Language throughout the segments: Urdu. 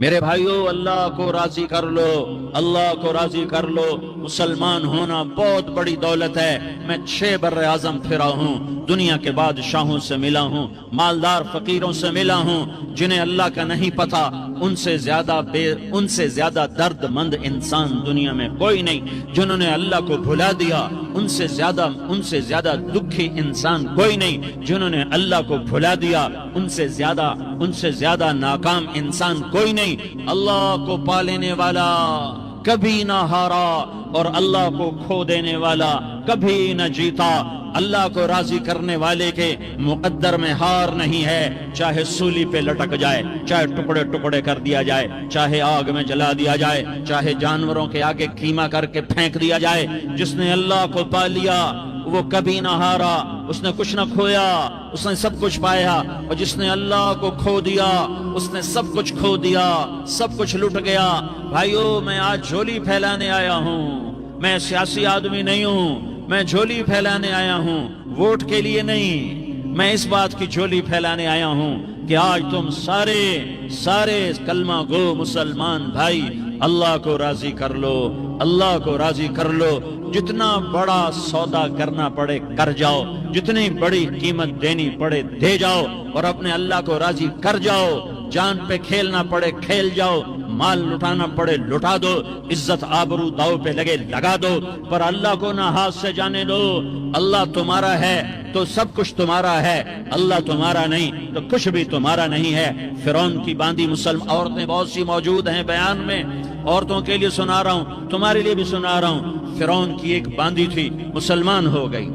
میرے بھائیو، اللہ کو راضی کر لو، اللہ کو راضی کر لو۔ مسلمان ہونا بہت بڑی دولت ہے۔ میں 6 بر اعظم پھرا ہوں، دنیا کے بادشاہوں سے ملا ہوں، مالدار فقیروں سے ملا ہوں، جنہیں اللہ کا نہیں پتا، ان سے زیادہ درد مند انسان دنیا میں کوئی نہیں۔ جنہوں نے اللہ کو بھلا دیا، ان سے زیادہ دکھی انسان کوئی نہیں۔ جنہوں نے اللہ کو بھلا دیا، ان سے زیادہ ناکام انسان کوئی نہیں۔ اللہ کو پا لینے والا کبھی نہ ہارا، اور اللہ کو کھو دینے والا کبھی نہ جیتا۔ اللہ کو راضی کرنے والے کے مقدر میں ہار نہیں ہے، چاہے سولی پہ لٹک جائے، چاہے ٹکڑے ٹکڑے کر دیا جائے، چاہے آگ میں جلا دیا جائے، چاہے جانوروں کے آگے قیمہ کر کے پھینک دیا جائے۔ جس نے اللہ کو پا لیا وہ کبھی نہ ہارا، اس نے کچھ نہ کھویا، اس نے سب کچھ پایا۔ اور جس نے اللہ کو کھو دیا، اس نے سب کچھ کھو دیا، سب کچھ لٹ گیا۔ بھائیو، میں آج جھولی پھیلانے آیا ہوں، میں سیاسی آدمی نہیں ہوں، میں جھولی پھیلانے آیا ہوں، ووٹ کے لیے نہیں۔ میں اس بات کی جھولی پھیلانے آیا ہوں کہ آج تم سارے کلمہ گو مسلمان بھائی اللہ کو راضی کر لو، اللہ کو راضی کر لو۔ جتنا بڑا سودا کرنا پڑے کر جاؤ، جتنی بڑی قیمت دینی پڑے دے جاؤ، اور اپنے اللہ کو راضی کر جاؤ۔ جان پہ کھیلنا پڑے کھیل جاؤ، مال لٹانا پڑے لٹا دو، عزت آبرو داؤ پہ لگے لگا دو، پر اللہ کو نہ ہاتھ سے جانے دو۔ اللہ تمہارا ہے تو سب کچھ تمہارا ہے، اللہ تمہارا نہیں تو کچھ بھی تمہارا نہیں ہے۔ فرعون کی باندھی مسلم عورتیں بہت سی موجود ہیں بیان میں، عورتوں کے لیے سنا رہا ہوں، تمہارے لیے بھی سنا رہا ہوں۔ فرعون کی ایک باندھی تھی، مسلمان ہو گئی۔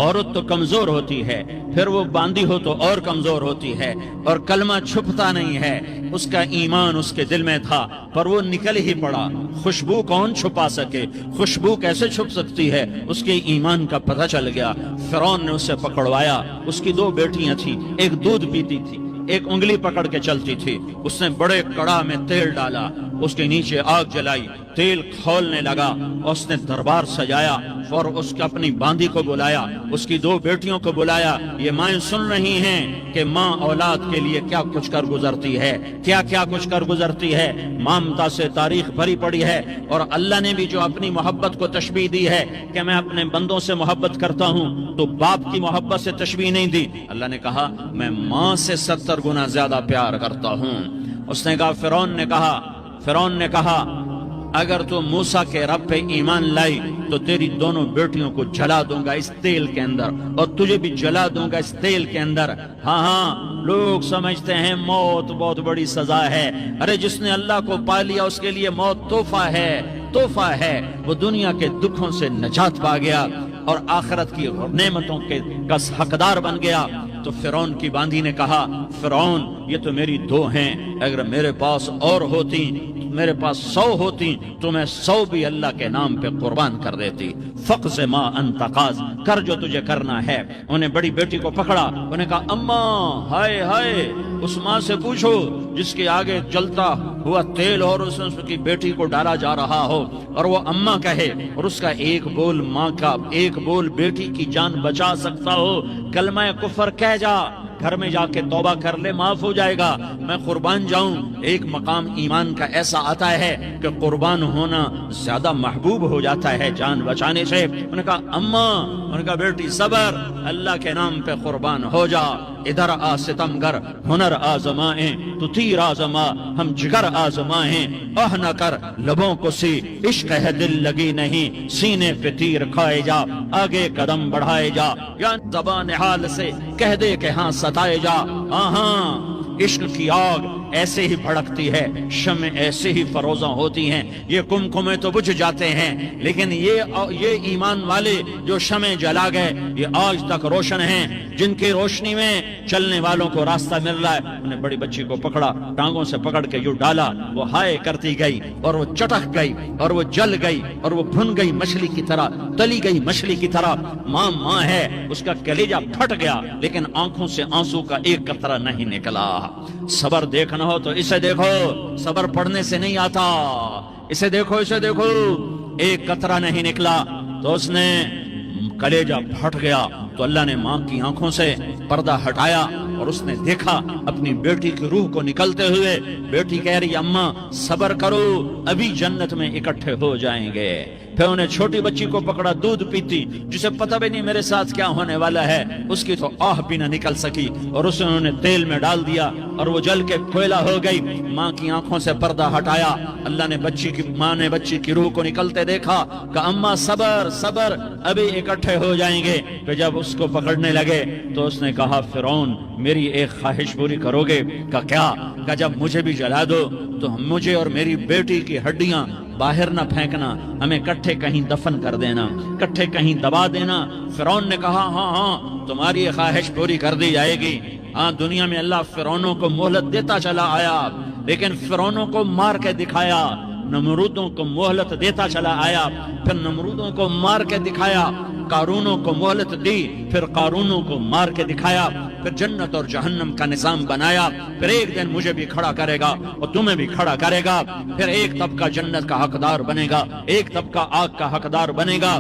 عورت تو کمزور ہوتی ہے، پھر وہ باندھی ہو تو اور کمزور ہوتی ہے، اور کلمہ چھپتا نہیں ہے۔ اس کا ایمان اس کے دل میں تھا، پر وہ نکل ہی پڑا۔ خوشبو کون چھپا سکے؟ خوشبو کیسے چھپ سکتی ہے؟ اس کے ایمان کا پتہ چل گیا۔ فرعون نے اسے پکڑوایا۔ اس کی 2 بیٹیاں تھیں، ایک دودھ پیتی تھی، ایک انگلی پکڑ کے چلتی تھی۔ اس نے بڑے کڑا میں تیل ڈالا، اس کے نیچے آگ جلائی، تیل کھولنے لگا، اس نے دربار سجایا، اور اس کا اپنی باندھی کو بلایا، اس کی 2 بیٹیوں کو بلایا۔ یہ مائیں سن رہی ہیں کہ ماں اولاد کے لیے کیا کچھ کر گزرتی ہے، کیا کچھ کر گزرتی ہے۔ مامتا سے تاریخ بھری پڑی ہے، اور اللہ نے بھی جو اپنی محبت کو تشبیہ دی ہے کہ میں اپنے بندوں سے محبت کرتا ہوں، تو باپ کی محبت سے تشبیہ نہیں دی۔ اللہ نے کہا میں ماں سے 70 گنا زیادہ پیار کرتا ہوں۔ اس نے کہا، فرعون نے کہا اگر تو موسیٰ کے رب پہ ایمان لائی تو تیری دونوں بیٹیوں کو جلا دوں گا اس تیل کے اندر، اور تجھے بھی جلا دوں گا اس تیل کے اندر۔ ہاں، لوگ سمجھتے ہیں موت بہت بڑی سزا ہے۔ ارے جس نے اللہ کو پا لیا اس کے لیے موت تحفہ ہے۔ وہ دنیا کے دکھوں سے نجات پا گیا اور آخرت کی نعمتوں کا حقدار بن گیا۔ تو فرعون کی باندھی نے کہا، فرعون یہ تو میری 2 ہیں، اگر میرے پاس اور ہوتی، میرے پاس 100 ہوتی تو میں 100 بھی اللہ کے نام پہ قربان کر دیتی۔ فقض ما انت قاض، کر جو تجھے کرنا ہے۔ انہیں بڑی بیٹی کو پکڑا، انہیں کہا اماں، ہائے اس ماں سے پوچھو جس کے آگے جلتا ہوا تیل اور اس کی بیٹی کو ڈالا جا رہا ہو، اور وہ اماں کہے، اور اس کا ایک بول ماں کا، ایک بول بیٹی کی جان بچا سکتا ہو، کلمہ کفر کہہ جا، گھر میں جا کے توبہ کر لے، معاف ہو جائے گا، میں قربان جاؤں۔ ایک مقام ایمان کا ایسا آتا ہے کہ قربان ہونا زیادہ محبوب ہو جاتا ہے جان بچانے سے۔ انہوں نے کہا اماں، انہوں نے کہا بیٹی صبر، اللہ کے نام پہ قربان ہو جا۔ ادھر آ ستمگر، ہنر آزمائیں تو تیر آزما، ہم جگر آزمائیں، آہ نہ کر لبوں کو سی، عشق ہے دل لگی نہیں، سینے پہ تیر کھائے جا، آگے قدم بڑھائے جا، یا زبان حال سے کہہ دے کہ ہاں ستائے جا۔ ہاں، عشق کی آگ ایسے ہی بھڑکتی ہے، شمع ایسے ہی فروزاں ہوتی ہیں، یہ کمکمے تو بجھ جاتے ہیں، لیکن یہ ایمان والے جو شمع جلا گئے یہ آج تک روشن ہیں، جن کی روشنی میں چلنے والوں کو راستہ مل رہا ہے۔ انہوں نے بڑی بچی کو پکڑا، ٹانگوں سے پکڑ کے یوں ڈالا، وہ ہائے کرتی گئی، اور وہ چٹک گئی، اور وہ جل گئی، اور وہ بھن گئی مچھلی کی طرح، تلی گئی مچھلی کی طرح۔ ماں ہے، اس کا کلیجہ پھٹ گیا، لیکن آنکھوں سے آنسو کا ایک قطرہ نہیں نکلا۔ صبر دیکھنا ہو تو اسے دیکھو، صبر پڑھنے سے نہیں آتا، اسے دیکھو، ایک قطرہ نہیں نکلا، تو اس نے کلیجہ پھٹ گیا۔ تو اللہ نے ماں کی آنکھوں سے پردہ ہٹایا، اور اس نے دیکھا اپنی بیٹی کی روح کو نکلتے ہوئے. بیٹی کہہ رہی اماں صبر کرو ابھی جنت میں اکٹھے ہو جائیں گے. پھر انہیں چھوٹی بچی کو پکڑا دودھ پیتی جسے پتہ بھی نہیں میرے ساتھ کیا ہونے والا ہے. اس کی تو آہ بھی نہ نکل سکی اور اسے انہوں نے تیل میں ڈال دیا اور وہ جل کے کوئلہ ہو گئی. ماں کی آنکھوں سے پردہ ہٹایا. اللہ نے ماں نے بچی کی روح کو نکلتے دیکھا کہ اماں صبر صبر ابھی اکٹھے ہو جائیں گے. پھر جب اس کو پکڑنے لگے تو اس نے کہا فرعون میری ایک خواہش پوری کرو گے؟ کہ کیا؟ کہ جب مجھے بھی جلا دو تو مجھے اور میری بیٹی کی ہڈیاں باہر نہ پھینکنا، ہمیں کٹھے کہیں دفن کر دینا، کٹھے کہیں دبا دینا. فرعون نے کہا ہاں تمہاری یہ خواہش پوری کر دی جائے گی. ہاں دنیا میں اللہ فرعونوں کو مہلت دیتا چلا آیا لیکن فرعونوں کو مار کے دکھایا. نمرودوں کو مہلت دیتا چلا آیا پھر نمرودوں کو مار کے دکھایا. قارونوں کو مہلت دی پھر قارونوں کو مار کے دکھایا. پھر جنت اور جہنم کا نظام بنایا. پھر ایک دن مجھے بھی کھڑا کرے گا اور تمہیں بھی کھڑا کرے گا. پھر ایک طبقہ جنت کا حقدار بنے گا، ایک طبقہ آگ کا حقدار بنے گا.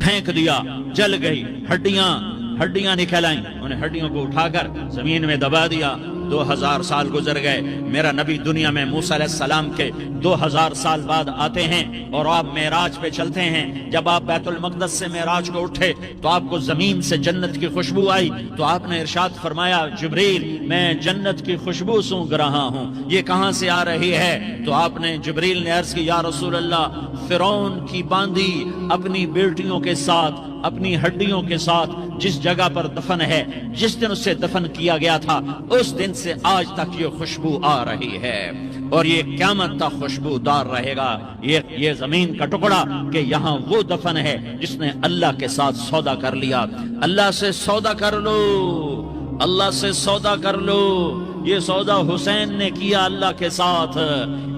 پھینک دیا، جل گئی، ہڈیاں نکل آئیں. انہیں ہڈیوں کو اٹھا کر زمین میں دبا دیا. 2000 سال گزر گئے. میرا نبی دنیا میں موسیٰ علیہ السلام کے 2000 سال بعد آتے ہیں اور آپ معراج پہ چلتے ہیں. جب آپ بیت المقدس سے معراج کو اٹھے تو آپ کو زمین سے جنت کی خوشبو آئی تو آپ نے ارشاد فرمایا جبریل میں جنت کی خوشبو سونگ رہا ہوں، یہ کہاں سے آ رہی ہے؟ تو آپ نے جبریل نے عرض کی یا رسول اللہ فرعون کی باندی اپنی بیٹیوں کے ساتھ اپنی ہڈیوں کے ساتھ جس جگہ پر دفن ہے، جس دن اسے دفن کیا گیا تھا اس دن سے آج تک یہ خوشبو آ رہی ہے اور یہ قیامت تک خوشبو دار رہے گا. یہ زمین کا ٹکڑا کہ یہاں وہ دفن ہے جس نے اللہ کے ساتھ سودا کر لیا. اللہ سے سودا کر لو، اللہ سے سودا کر لو. یہ سودا حسین نے کیا اللہ کے ساتھ.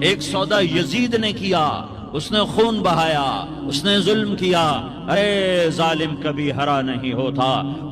ایک سودا یزید نے کیا، اس نے خون بہایا، اس نے ظلم کیا. ارے ظالم کبھی ہرا نہیں ہوتا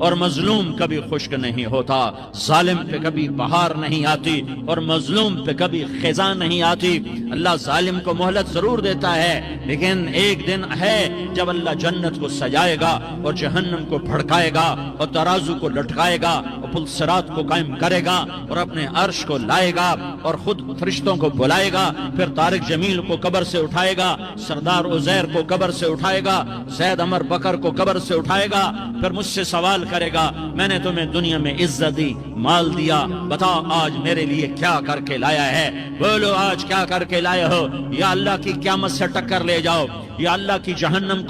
اور مظلوم کبھی خشک نہیں ہوتا. ظالم پہ کبھی بہار نہیں آتی اور مظلوم پہ کبھی خزاں نہیں آتی. اللہ ظالم کو مہلت ضرور دیتا ہے لیکن ایک دن ہے جب اللہ جنت کو سجائے گا اور جہنم کو بھڑکائے گا اور ترازو کو لٹکائے گا اور پل صراط کو قائم کرے گا اور اپنے عرش کو لائے گا اور خود فرشتوں کو بلائے گا. پھر طارق جمیل کو قبر سے اٹھائے گا، سردار عزیر کو قبر سے اٹھائے گا، زید عمر بکر کو قبر سے اٹھائے گا. پھر مجھ سے سوال کرے گا میں نے تمہیں دنیا میں عزت دی، مال دیا، بتاؤ آج میرے لیے کیا کر کے لایا ہے؟ بولو آج کیا کر کے لائے ہو؟ یا اللہ کی قیامت سے ٹکر لے جاؤ، یا اللہ کی جہنم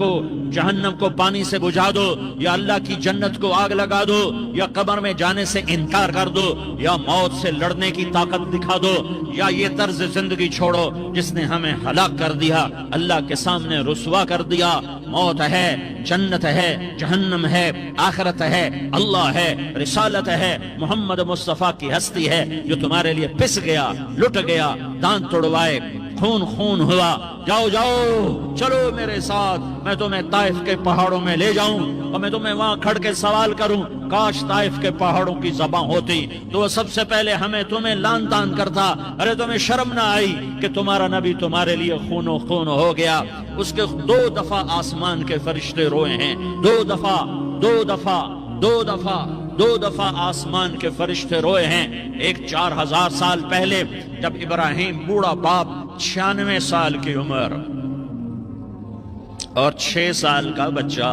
کو پانی سے بجھا دو، یا اللہ کی جنت کو آگ لگا دو، یا قبر میں جانے سے انکار کر دو، یا موت سے لڑنے کی طاقت دکھا دو، یا یہ طرز زندگی چھوڑو جس نے ہمیں ہلاک کر دیا، اللہ کے سامنے رسوا کر دیا. موت ہے، جنت ہے، جہنم ہے، آخرت ہے، اللہ ہے، رسالت ہے، محمد مصطفیٰ کی ہستی ہے جو تمہارے لیے پس گیا، لٹ گیا، دانت توڑوائے، خون ہوا. جاؤ چلو میرے ساتھ، میں تمہیں طائف کے پہاڑوں میں لے جاؤں اور میں تمہیں وہاں کھڑ کے سوال کروں. کاش طائف کے پہاڑوں کی زبان ہوتی تو وہ سب سے پہلے تمہیں لان تان کرتا. ارے تمہیں شرم نہ آئی کہ تمہارا نبی تمہارے لیے خون ہو گیا؟ اس کے 2 دفعہ آسمان کے فرشتے روئے ہیں، 2 دفعہ آسمان کے فرشتے روئے ہیں. ایک 4000 سال پہلے جب ابراہیم بوڑھا باپ 96 سال کی عمر اور 6 سال کا بچہ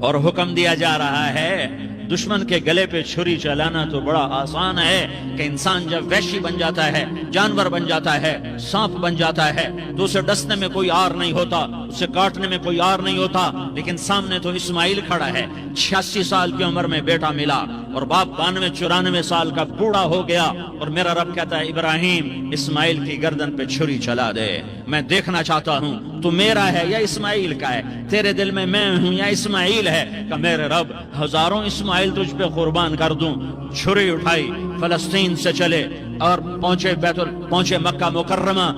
اور حکم دیا جا رہا ہے دشمن کے گلے پہ چھری چلانا تو بڑا آسان ہے کہ انسان جب وحشی بن جاتا ہے، جانور بن جاتا ہے، سانپ بن جاتا ہے تو اسے ڈسنے میں کوئی آر نہیں ہوتا، اسے کاٹنے میں کوئی آر نہیں ہوتا. لیکن سامنے تو اسماعیل کھڑا ہے، 86 سال کی عمر میں بیٹا ملا اور باپ 92-94 سال کا بوڑھا ہو گیا اور میرا رب کہتا ہے ابراہیم اسماعیل کی گردن پہ چھری چلا دے. میں دیکھنا چاہتا ہوں تو میرا ہے یا اسماعیل کا ہے، تیرے دل میں میں ہوں یا اسماعیل ہے؟ کہ میرے رب ہزاروں اسماعیل تجھ پہ قربان کر دوں. چھری اٹھائی، فلسطین سے چلے اور پہنچے مکہ مکرمہ.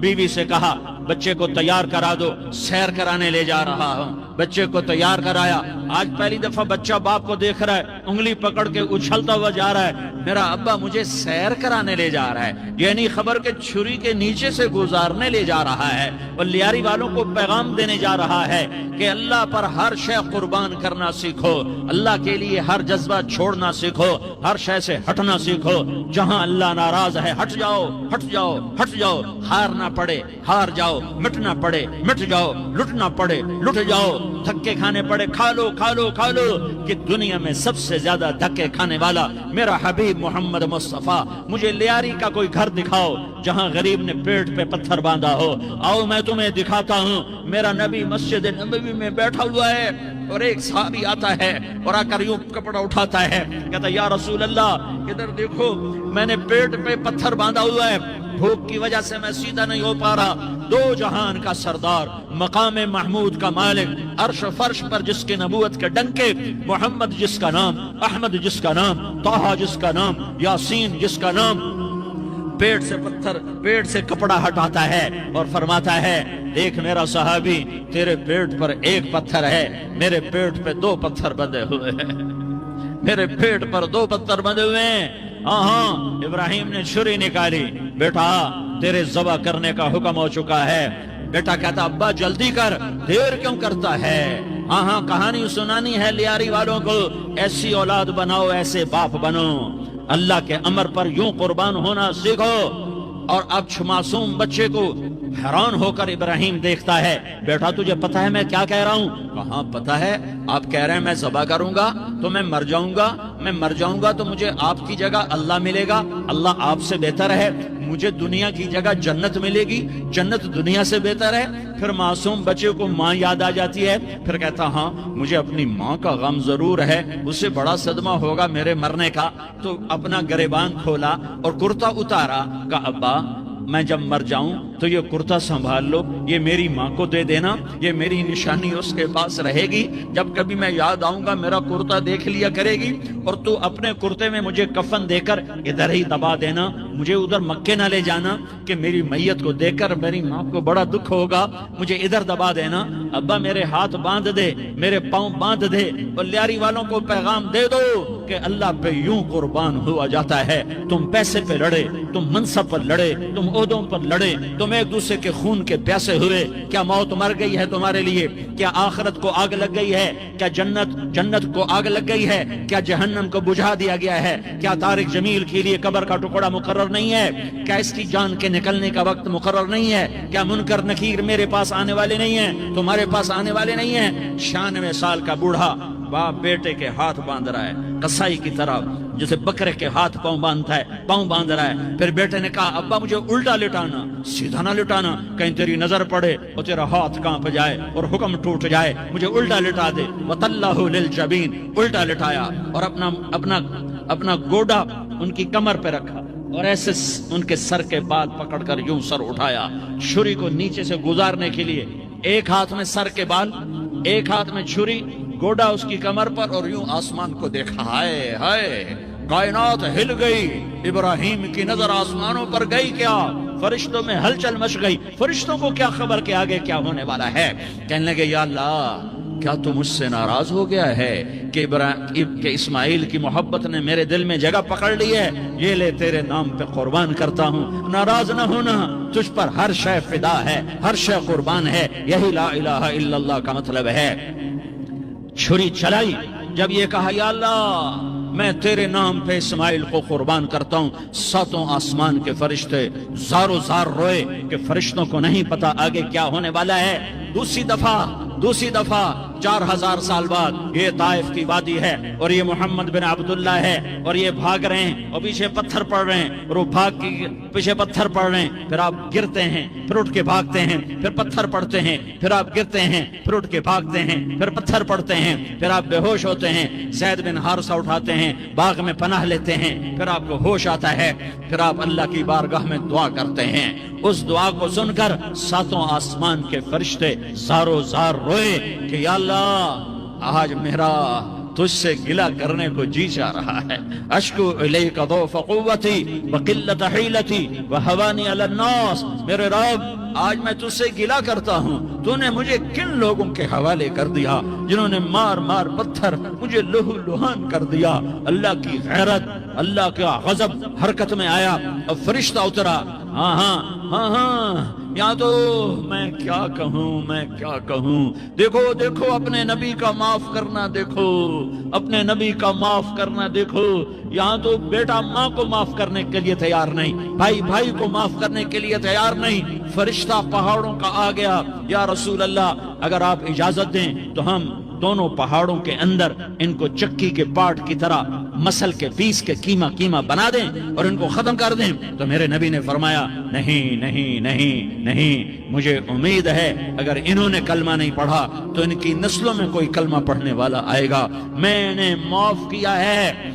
بیوی سے کہا بچے کو تیار کرا دو، سیر کرانے لے جا رہا ہوں. بچے کو تیار کرایا. آج پہلی دفعہ بچہ باپ کو دیکھ رہا ہے, انگلی پکڑ کے اچھلتا ہوا جا رہا ہے, میرا ابا مجھے سیر کرانے لے جا رہا ہے. یہ نہیں خبر کہ چھری کے نیچے سے گزارنے لے جا رہا ہے. اور لیاری والوں کو پیغام دینے جا رہا ہے کہ اللہ پر ہر شے قربان کرنا سیکھو, اللہ کے لیے ہر جذبہ چھوڑنا سیکھو, ہر شے سے ہٹنا سیکھو. جہاں اللہ ناراض ہے ہٹ جاؤ, ہٹ جاؤ, ہٹ جاؤ. ہار نہ پڑے ہار جاؤ, مٹنا پڑے مٹ جاؤ, لٹنا پڑے لٹ جاؤ, دھکے کھانے پڑے کھا لو کھا لو کھا لو. کہ دنیا میں سب سے زیادہ دھکے کھانے والا میرا حبیب محمد مصطفیٰ. مجھے لیاری کا کوئی گھر دکھاؤ جہاں غریب نے پیٹ پہ پتھر باندھا ہو. آؤ میں تمہیں دکھاتا ہوں. میرا نبی مسجد نبوی میں بیٹھا ہوا ہے اور ایک صحابی آتا ہے اور آ کر یوں کپڑا اٹھاتا ہے, کہتا یا رسول اللہ ادھر دیکھو, میں نے پیٹ پہ پتھر باندھا ہوا ہے, بھوک کی وجہ سے میں سیدھا نہیں ہو پا رہا. دو جہان کا سردار, مقام محمود کا مالک, عرش فرش پر جس کے نبوت کے ڈنکے, محمد جس کا نام, احمد جس کا نام, طٰہٰ جس کا نام, یاسین جس کا نام, پیٹ سے پتھر, پیٹ سے کپڑا ہٹاتا ہے اور فرماتا ہے دیکھ میرا صحابی, تیرے پیٹ پر ایک پتھر ہے, میرے پیٹ پہ دو پتھر بندھے ہوئے ہیں, میرے پیٹ پر دو پتھر بندھے ہوئے ہیں. ہاں ابراہیم نے چھری نکالی, بیٹا تیرے ذبح کرنے کا حکم ہو چکا ہے. بیٹا کہتا ابا جلدی کر, دیر کیوں کرتا ہے. ہاں کہانی سنانی ہے لیاری والوں کو, ایسی اولاد بناؤ, ایسے باپ بنو, اللہ کے امر پر یوں قربان ہونا سیکھو. اور اب معصوم بچے کو حیران ہو کر ابراہیم دیکھتا ہے, بیٹا تجھے پتا ہے میں کیا کہہ رہا ہوں؟ کہاں پتا ہے, آپ کہہ رہے ہیں میں ذبح کروں گا تو میں مر جاؤں گا, میں مر جاؤں گا تو مجھے آپ کی جگہ اللہ ملے گا, اللہ آپ سے بہتر ہے. مجھے دنیا کی جگہ جنت ملے گی, جنت دنیا سے بہتر ہے. پھر معصوم بچے کو ماں یاد آ جاتی ہے, پھر کہتا ہاں مجھے اپنی ماں کا غم ضرور ہے, اسے بڑا صدمہ ہوگا میرے مرنے کا. تو اپنا گریبان کھولا اور کرتا اتارا, کہا ابا میں جب مر جاؤں تو یہ کرتا سنبھال لو, یہ میری ماں کو دے دینا, یہ میری نشانی اس کے پاس رہے گی, جب کبھی میں یاد آؤں گا میرا کرتا دیکھ لیا کرے گی. اور تو اپنے کرتے میں مجھے کفن دے کر ادھر ہی دبا دینا, مجھے ادھر مکے نہ لے جانا کہ میری میت کو دیکھ کر میری ماں کو بڑا دکھ ہوگا, مجھے ادھر دبا دینا. ابا میرے ہاتھ باندھ دے, میرے پاؤں باندھ دے, اور لیاری والوں کو پیغام دے دو کہ اللہ پہ یوں قربان ہوا جاتا ہے. تم پیسے پہ لڑے, تم منصب پر لڑے, تم عہدوں پر لڑے, تم ایک دوسرے کے خون کے پیاسے ہوئے. کیا موت مر گئی ہے تمہارے لیے؟ کیا آخرت کو آگ لگ گئی ہے؟ کیا جنت کو آگ لگ گئی ہے؟ کیا جہنم کو بجھا دیا گیا ہے؟ کیا طارق جمیل کے لیے قبر کا ٹکڑا مقرر نہیں ہے؟ کیا اس کی جان کے نکلنے کا وقت مقرر نہیں ہے؟ کیا منکر نکیر میرے پاس آنے والے نہیں ہیں, تمہارے پاس آنے والے نہیں ہیں؟ 96 سال کا بوڑھا باپ بیٹے کے ہاتھ باندھ رہا ہے قصائی کی طرح, جیسے بکرے کے ہاتھ پاؤں باندھتا ہے, پاؤں باندھ رہا ہے. پھر بیٹے نے کہا ابا مجھے الٹا لٹانا, سیدھا نہ لٹانا, کہیں تیری نظر پڑے اور تیرا ہاتھ کانپ جائے اور حکم ٹوٹ جائے, مجھے الٹا لٹا دے. وَطَلَّهُ لِلْجَبِينِ, الٹا لٹایا اور اپنا گوڈا ان کی کمر پہ رکھا اور ایسے ان کے سر کے بال پکڑ کر یوں سر اٹھایا, چھری کو نیچے سے گزارنے کے لیے. ایک ہاتھ میں سر کے بال, ایک ہاتھ میں چھری, گوڈا اس کی کمر پر, اور یوں آسمان کو دیکھا. ہائے ہائے, کائنات ہل گئی, ابراہیم کی نظر آسمانوں پر گئی. کیا فرشتوں میں ہلچل مچ گئی, فرشتوں کو کیا خبر کہ آگے کیا ہونے والا ہے. کہنے لگے یا اللہ کیا تو مجھ سے ناراض ہو گیا ہے کہ اسماعیل کی محبت نے میرے دل میں جگہ پکڑ لی ہے, یہ لے تیرے نام پہ قربان کرتا ہوں. ناراض نہ ہونا, تجھ پر ہر شے فدا ہے, ہر شے قربان ہے, یہی لا الہ الا اللہ کا مطلب ہے. چھری چلائی, جب یہ کہا یا اللہ میں تیرے نام پہ اسماعیل کو قربان کرتا ہوں, 7 آسمان کے فرشتے زارو زار روئے کہ فرشتوں کو نہیں پتا آگے کیا ہونے والا ہے. دوسری دفعہ 4000 سال بعد یہ طائف کی وادی ہے اور یہ محمد بن عبداللہ ہے اور یہ بھاگ رہے ہیں اور پیچھے پتھر پڑ رہے ہیں, اور وہ بھاگ کے پیچھے پتھر پڑ رہے ہیں. پھر آپ گرتے ہیں, پھر اٹھ کے بھاگتے ہیں, پھر پتھر پڑتے ہیں, پھر آپ گرتے ہیں, پھر اٹھ کے بھاگتے ہیں, پھر پتھر پڑتے ہیں, پھر آپ بے ہوش ہوتے ہیں. زید بن حارثہ اٹھاتے ہیں, باغ میں پناہ لیتے ہیں, پھر آپ کو ہوش آتا ہے, پھر آپ اللہ کی بارگاہ میں دعا کرتے ہیں. اس دعا کو سن کر 7 آسمان کے فرشتے زارو زار روئے کہ یا اللہ آج میرا تجھ سے گلہ کرنے کو جی چاہ رہا ہے. اشکو الیک ضعف قوتی وقلت حیلتی وہوانی علی الناس, میرے رب آج میں تجھ سے گلہ کرتا ہوں، تو نے مجھے کن لوگوں کے حوالے کر دیا جنہوں نے مار مار پتھر مجھے لہو لہان کر دیا۔ اللہ کی غیرت، اللہ کا غضب حرکت میں آیا اور فرشتہ اترا۔ ہاں ہاں ہاں ہاں، یا تو میں کیا کہوں، میں کیا کہوں۔ دیکھو دیکھو اپنے نبی کا معاف کرنا، دیکھو اپنے نبی کا معاف کرنا، دیکھو یہاں تو بیٹا ماں کو معاف کرنے کے لیے تیار نہیں، بھائی بھائی کو معاف کرنے کے لیے تیار نہیں۔ فرشتہ پہاڑوں کا آ گیا، یا رسول اللہ اگر آپ اجازت دیں تو ہم دونوں پہاڑوں کے اندر ان کو چکی کے پاٹ کی طرح مسل کے پیس کے کیما کیما بنا دیں اور ان کو ختم کر دیں۔ تو میرے نبی نے فرمایا نہیں نہیں نہیں نہیں، مجھے امید ہے اگر انہوں نے کلمہ نہیں پڑھا تو ان کی نسلوں میں کوئی کلمہ پڑھنے والا آئے گا۔ میں نے معاف کیا ہے،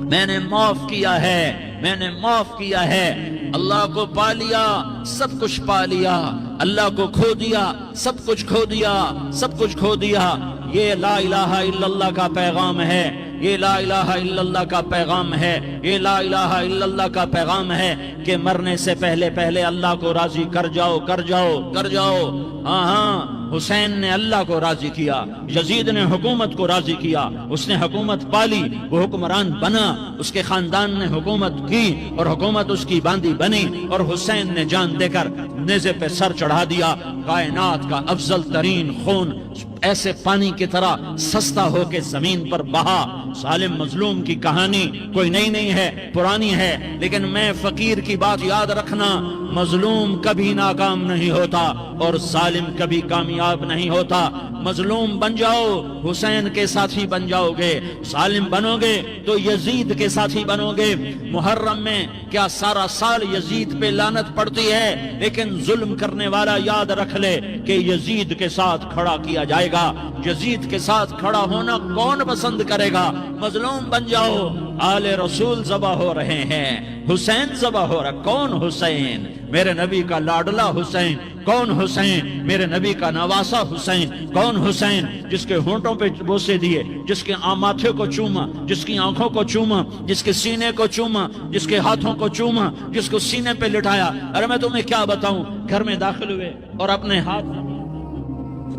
میں نے معاف کیا ہے، میں نے معاف کیا ہے۔ اللہ کو پا لیا سب کچھ پا لیا، اللہ کو کھو دیا سب کچھ کھو دیا، سب کچھ کھو دیا۔ یہ لا الہ الا اللہ کا پیغام ہے، یہ لا الہ الا اللہ کا پیغام ہے، یہ لا الہ الا اللہ کا پیغام ہے کہ مرنے سے پہلے پہلے اللہ کو راضی کر جاؤ، کر جاؤ، کر جاؤ۔ ہاں ہاں، حسین نے اللہ کو راضی کیا، یزید نے حکومت کو راضی کیا، اس نے حکومت پالی، وہ حکمران بنا، اس کے خاندان نے حکومت کی اور حکومت اس کی باندھی بنی، اور حسین نے جان دے کر نیزے پہ سر چڑھا دیا۔ کائنات کا افضل ترین خون ایسے پانی کی طرح سستا ہو کے زمین پر بہا۔ ظالم مظلوم کی کہانی کوئی نئی نہیں ہے، پرانی ہے، لیکن میں فقیر کی بات یاد رکھنا، مظلوم کبھی ناکام نہیں ہوتا اور ظالم کبھی کامیاب نہیں ہوتا۔ مظلوم بن جاؤ حسین کے ساتھی بن جاؤ گے، ظالم بنو گے تو یزید کے ساتھی بنو گے۔ محرم میں کیا سارا سال یزید پہ لعنت پڑتی ہے، لیکن ظلم کرنے والا یاد رکھ لے کہ یزید کے ساتھ کھڑا کیا جائے گا۔ یزید کے ساتھ کھڑا ہونا کون پسند کرے گا؟ مظلوم بن جاؤ۔ آل رسول ذبح ہو رہے ہیں، حسین ذبح ہو رہا۔ کون حسین؟ میرے نبی کا لاڈلا حسین۔ کون حسین؟ میرے نبی کا نواسا حسین۔ کون حسین؟ جس کے ہونٹوں پہ بوسے دیے، جس کے ماتھے کو چوما، جس کی آنکھوں کو چوما، جس کے سینے کو چوما، جس کے ہاتھوں کو چوما، جس کو سینے پہ لٹایا۔ ارے میں تمہیں کیا بتاؤں، گھر میں داخل ہوئے اور اپنے ہاتھ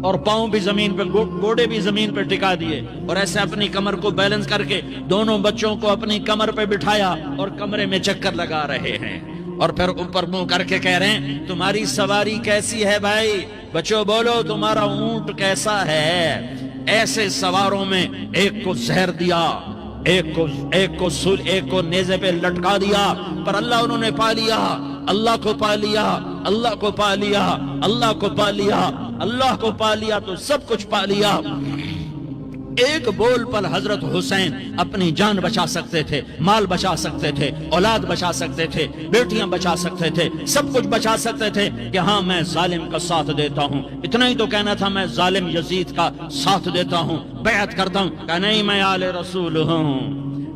اور پاؤں بھی زمین پہ، گوڑے بھی زمین پہ ٹکا دیے، اور ایسے اپنی کمر کو بیلنس کر کے دونوں بچوں کو اپنی کمر پہ بٹھایا اور کمرے میں چکر لگا رہے ہیں، اور پھر اوپر منہ کر کے کہہ رہے ہیں تمہاری سواری کیسی ہے بھائی؟ بچوں بولو تمہارا اونٹ کیسا ہے؟ ایسے سواروں میں ایک کو زہر دیا، ایک کو نیزے پہ لٹکا دیا، پر اللہ انہوں نے پا لیا، اللہ کو پا لیا، اللہ کو پا لیا، اللہ کو پا لیا، اللہ کو پا لیا تو سب کچھ پا لیا۔ ایک بول پر حضرت حسین اپنی جان بچا سکتے تھے، مال بچا سکتے تھے، اولاد بچا سکتے تھے، بیٹیاں بچا سکتے تھے، سب کچھ بچا سکتے تھے کہ ہاں میں ظالم کا ساتھ دیتا ہوں۔ اتنا ہی تو کہنا تھا میں ظالم یزید کا ساتھ دیتا ہوں، بیعت کرتا ہوں۔ کہ نہیں، میں آل رسول ہوں،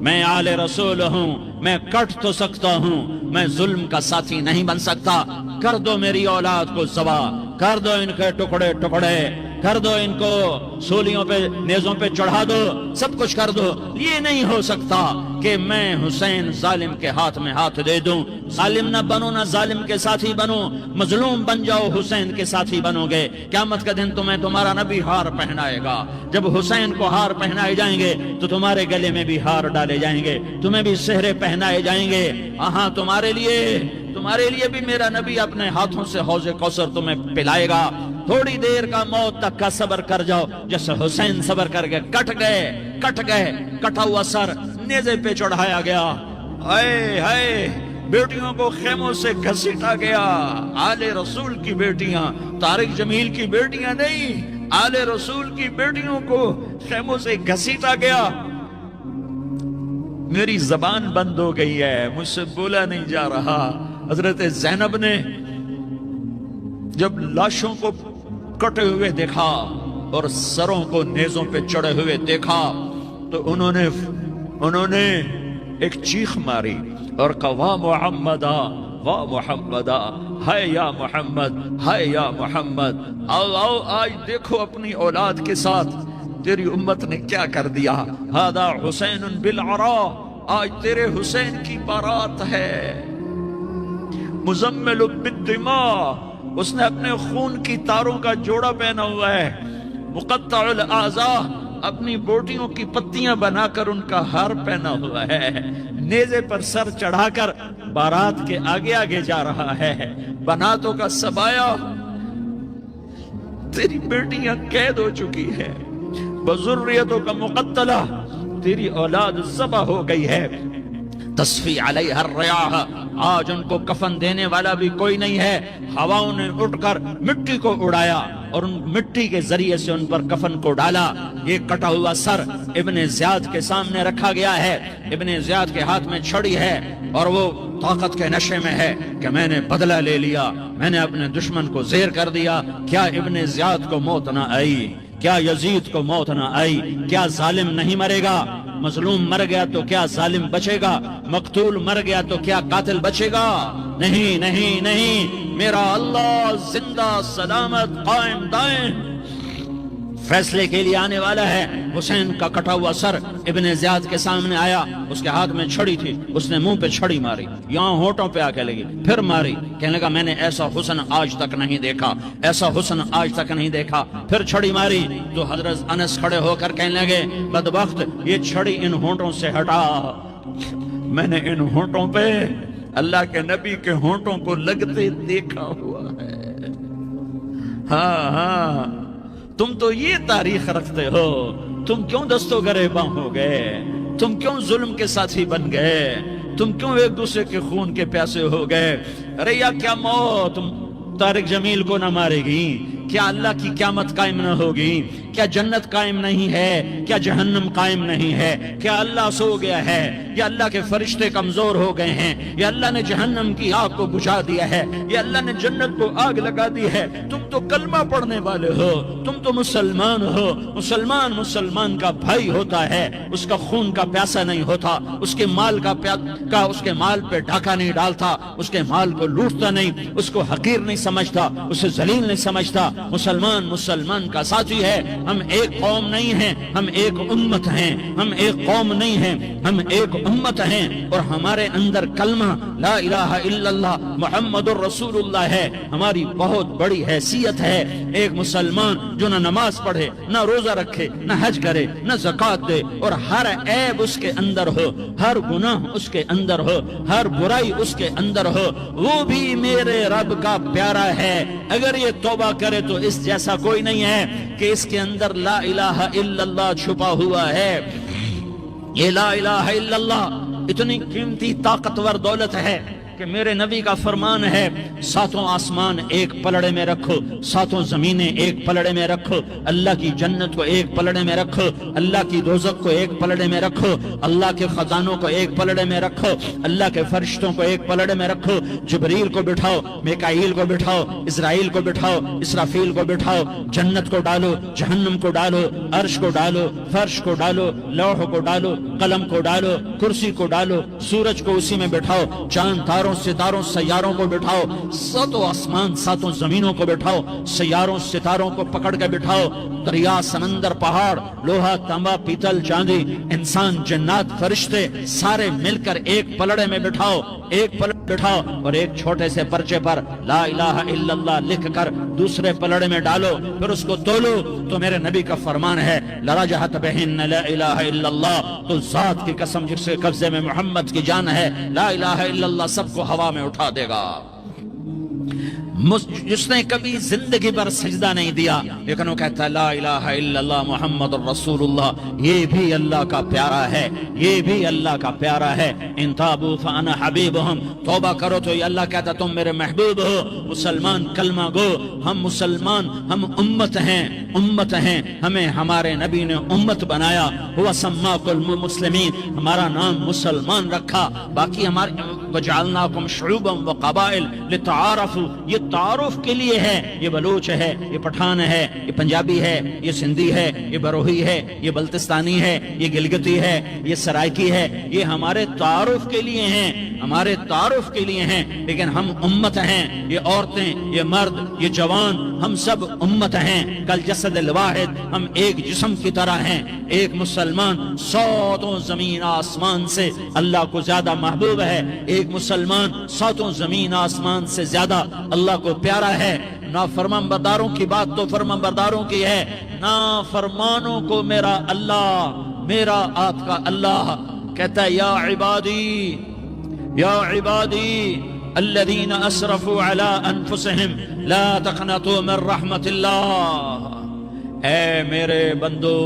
میں آل رسول ہوں، میں کٹ تو سکتا ہوں، میں ظلم کا ساتھی نہیں بن سکتا۔ کر دو میری اولاد کو ذبح، کر دو ان کے ٹکڑے ٹکڑے، کر دو ان کو سولیوں پہ نیزوں پہ چڑھا دو، سب کچھ کر دو۔ یہ نہیں ہو سکتا کہ میں حسین ظالم کے ہاتھ میں ہاتھ دے دوں۔ ظالم نہ بنو، نہ ظالم کے ساتھی بنو، مظلوم بن جاؤ، حسین کے ساتھی بنو گے۔ قیامت کا دن تمہیں تمہارا نبی ہار پہنائے گا۔ جب حسین کو ہار پہنائے جائیں گے تو تمہارے گلے میں بھی ہار ڈالے جائیں گے، تمہیں بھی سہرے پہنائے جائیں گے۔ ہاں تمہارے لیے بھی میرا نبی اپنے ہاتھوں سے حوض کوثر تمہیں پلائے گا۔ تھوڑی دیر کا موت تک کا صبر کر جاؤ، جیسے حسین صبر کر گئے، کٹ گئے، کٹا ہوا سر نیزے پہ چڑھایا گیا۔ ہائے ہائے، بیٹیوں کو خیموں سے گھسیٹا گیا۔ آل رسول کی بیٹیاں، طارق جمیل کی بیٹیاں نہیں، آل رسول کی بیٹیوں کو خیموں سے گھسیٹا گیا۔ میری زبان بند ہو گئی ہے، مجھ سے بولا نہیں جا رہا۔ حضرت زینب نے جب لاشوں کو کٹے ہوئے دیکھا اور سروں کو نیزوں پہ چڑھے ہوئے دیکھا تو انہوں نے ایک چیخ ماری اور کہا واہ محمدا، واہ محمدا، ہائے یا محمد، ہائے یا محمد۔ آؤ آج دیکھو اپنی اولاد کے ساتھ تیری امت نے کیا کر دیا۔ ہذا حسین بالعراء، آج تیرے حسین کی بارات ہے۔ مزمل بالدماء، اس نے اپنے خون کی تاروں کا جوڑا پہنا ہوا ہے، مقطع الاعضاء، اپنی بوٹیوں کی پتیاں بنا کر ان کا ہار پہنا ہوا ہے، نیزے پر سر چڑھا کر بارات کے آگے آگے جا رہا ہے۔ بناتوں کا سبایا، تیری بیٹیاں قید ہو چکی ہے، بذریتوں کا مقتلہ، تیری اولاد ذبح ہو گئی ہے، تصفی علیہ الریاح، آج ان کو کفن دینے والا بھی کوئی نہیں ہے۔ ہواؤں نے اٹھ کر مٹی کو اڑایا اور ان مٹی کے ذریعے سے ان پر کفن کو ڈالا۔ یہ کٹا ہوا سر ابن زیاد کے سامنے رکھا گیا ہے، ابن زیاد کے ہاتھ میں چھڑی ہے اور وہ طاقت کے نشے میں ہے کہ میں نے بدلہ لے لیا، میں نے اپنے دشمن کو زیر کر دیا۔ کیا ابن زیاد کو موت نہ آئی؟ کیا یزید کو موت نہ آئی؟ کیا ظالم نہیں مرے گا؟ مظلوم مر گیا تو کیا ظالم بچے گا؟ مقتول مر گیا تو کیا قاتل بچے گا؟ نہیں نہیں نہیں، میرا اللہ زندہ سلامت قائم دائم فیصلے کے لیے آنے والا ہے۔ حسین کا کٹا ہوا سر ابن زیاد کے سامنے آیا، اس کے ہاتھ میں چھڑی تھی، اس نے منہ پہ چھڑی ماری، یہاں ہونٹوں پہ آ کے لگی، پھر ماری، کہنے لگا میں نے ایسا حسن آج تک نہیں دیکھا، ایسا حسن آج تک نہیں دیکھا، پھر چھڑی ماری تو حضرت انس کھڑے ہو کر کہنے لگے بدبخت، یہ چھڑی ان ہونٹوں سے ہٹا، میں نے ان ہونٹوں پہ اللہ کے نبی کے ہونٹوں کو لگتے دیکھا ہوا ہے۔ ہاں ہاں، تم تو یہ تاریخ رکھتے ہو، تم کیوں دستوں گریباں ہو گئے؟ تم کیوں ظلم کے ساتھی بن گئے؟ تم کیوں ایک دوسرے کے خون کے پیاسے ہو گئے؟ ارے یا کیا موت طارق جمیل کو نہ مارے گی؟ کیا اللہ کی قیامت قائم نہ ہوگی؟ کیا جنت قائم نہیں ہے؟ کیا جہنم قائم نہیں ہے؟ کیا اللہ سو گیا ہے؟ یا اللہ کے فرشتے کمزور ہو گئے ہیں؟ یا اللہ نے جہنم کی آگ کو بجھا دیا ہے؟ یا اللہ نے جنت کو آگ لگا دی ہے؟ تم تو کلمہ پڑھنے والے ہو، تم تو مسلمان ہو۔ مسلمان مسلمان کا بھائی ہوتا ہے، اس کا خون کا پیاسا نہیں ہوتا، اس کے مال اس کے مال پہ ڈاکہ نہیں ڈالتا، اس کے مال کو لوٹتا نہیں، اس کو حقیر نہیں سمجھتا، اسے ذلیل نہیں سمجھتا۔ مسلمان مسلمان کا ساتھی ہے۔ ہم ایک قوم نہیں ہیں، ہم ایک امت ہیں، ہم ایک قوم نہیں ہیں، ہم ایک امت ہیں، اور ہمارے اندر کلمہ لا الہ الا اللہ محمد الرسول اللہ ہے، ہماری بہت بڑی حیثیت ہے۔ ایک مسلمان جو نہ نماز پڑھے، نہ روزہ رکھے، نہ حج کرے، نہ زکوٰۃ دے، اور ہر عیب اس کے اندر ہو، ہر گناہ اس کے اندر ہو، ہر برائی اس کے اندر ہو، وہ بھی میرے رب کا پیارا ہے۔ اگر یہ توبہ کرے تو اس جیسا کوئی نہیں ہے کہ اس کے اندر لا الہ الا اللہ چھپا ہوا ہے۔ یہ لا الہ الا اللہ اتنی قیمتی طاقتور دولت ہے کہ میرے نبی کا فرمان ہے، ساتوں آسمان ایک پلڑے میں رکھو، ساتوں زمینیں ایک پلڑے میں رکھو، اللہ کی جنت کو ایک پلڑے میں رکھو، اللہ کی دوزخ کو ایک پلڑے میں رکھو، اللہ کے خزانوں کو ایک پلڑے میں رکھو، اللہ کے فرشتوں کو ایک پلڑے میں رکھو، جبریل کو بٹھاؤ، میکائیل کو بٹھاؤ، اسرائیل کو بٹھاؤ، اسرافیل کو بٹھاؤ، جنت کو ڈالو، جہنم کو ڈالو، عرش کو ڈالو، فرش کو ڈالو، لوح کو ڈالو، قلم کو ڈالو، کرسی کو ڈالو، سورج کو اسی میں بٹھاؤ، چاند تاروں ستاروں سیاروں کو بٹھاؤ، ساتوں آسمان ساتوں زمینوں کو بٹھاؤ، سیاروں ستاروں کو پکڑ کے بٹھاؤ، دریا سمندر پہاڑ لوہا تانبا پیتل چاندی انسان جنات فرشتے سارے مل کر ایک پلڑے میں بٹھاؤ، ایک پلڑے بٹھاؤ، اور ایک چھوٹے سے پرچے پر لا الہ الا اللہ لکھ کر دوسرے پلڑے میں ڈالو، پھر اس کو تولو تو میرے نبی کا فرمان ہے لرجحت بہن لا الہ الا اللہ، تو ذات کی قسم جس کے قبضے میں محمد کی جان ہے، لا الہ الا اللہ سب کو ہوا میں اٹھا دے گا۔ جس نے کبھی زندگی پر سجدہ نہیں دیا لیکن وہ کہتا ہے لا الہ الا اللہ محمد الرسول اللہ، یہ بھی اللہ کا پیارا ہے، یہ بھی اللہ کا پیارا ہے۔ ان تابوا فانا حبیبہم، توبہ کرو تو یہ اللہ کہتا تم میرے محبوب ہو۔ مسلمان کلمہ گو، ہم مسلمان، ہم امت ہیں، امت ہیں، ہمیں ہمارے نبی نے امت بنایا، ہوا سماکم المسلمین، ہمارا نام مسلمان رکھا، باقی ہمارے وجعلناکم شعوبا وقبائل لتعارفوا، یہ تعارف کے لیے ہے، یہ بلوچ ہے، یہ پٹھان ہے، یہ پنجابی ہے، یہ سندھی ہے، یہ بروہی ہے، یہ بلتستانی ہے، یہ گلگتی ہے، یہ سرائکی ہے، یہ ہمارے تعارف کے لیے ہیں، ہمارے تعارف کے لیے ہیں، لیکن ہم امت ہیں، یہ عورتیں، یہ مرد، یہ جوان، ہم سب امت ہیں، کل جسد الواحد، ہم ایک جسم کی طرح ہیں۔ ایک مسلمان ساتوں زمین آسمان سے اللہ کو زیادہ محبوب ہے، ایک مسلمان ساتوں زمین آسمان سے زیادہ اللہ کو پیارا ہے، نافرمان برداروں کی بات تو فرمان برداروں کی ہے، نافرمانوں کو میرا اللہ، میرا آپ کا اللہ کہتا ہے یا عبادی الذین اسرفوا علی انفسہم لا تقنطوا من رحمت اللہ، اے میرے بندو،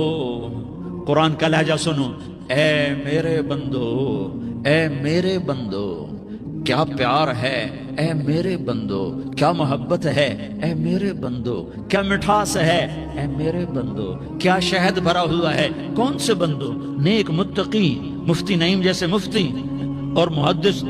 قرآن کا لہجہ سنو، اے میرے بندو، اے میرے بندو، کیا پیار ہے، اے میرے بندو، کیا محبت ہے، اے میرے بندو، کیا مٹھاس ہے، اے میرے بندو، کیا شہد بھرا ہوا ہے۔ کون سے بندو؟ نیک متقی، مفتی نعیم جیسے مفتی اور محدث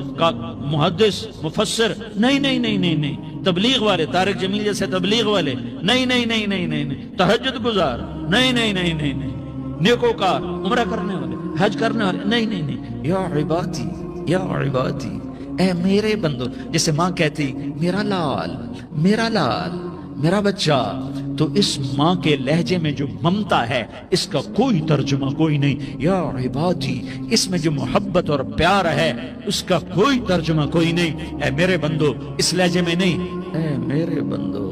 مفسر، نہیں نہیں نہیں نہیں نہیں، تبلیغ والے، طارق جمیل جیسے تبلیغ والے، نہیں نہیں نہیں نہیں نہیں، تہجد گزار، نہیں نہیں نہیں نہیں نہیں، نیکوکار، عمرہ کرنے والے، حج کرنے والے، نہیں نہیں نہیں، یا عبادی، یا عبادی، اے میرے بندو۔ جیسے ماں کہتی میرا لال، میرا لال، میرا بچہ، تو اس ماں کے لہجے میں جو ممتا ہے اس کا کوئی ترجمہ کوئی نہیں۔ یا عبادی، اس میں جو محبت اور پیار ہے اس کا کوئی ترجمہ کوئی نہیں۔ اے میرے بندو، اس لہجے میں نہیں، اے میرے بندو،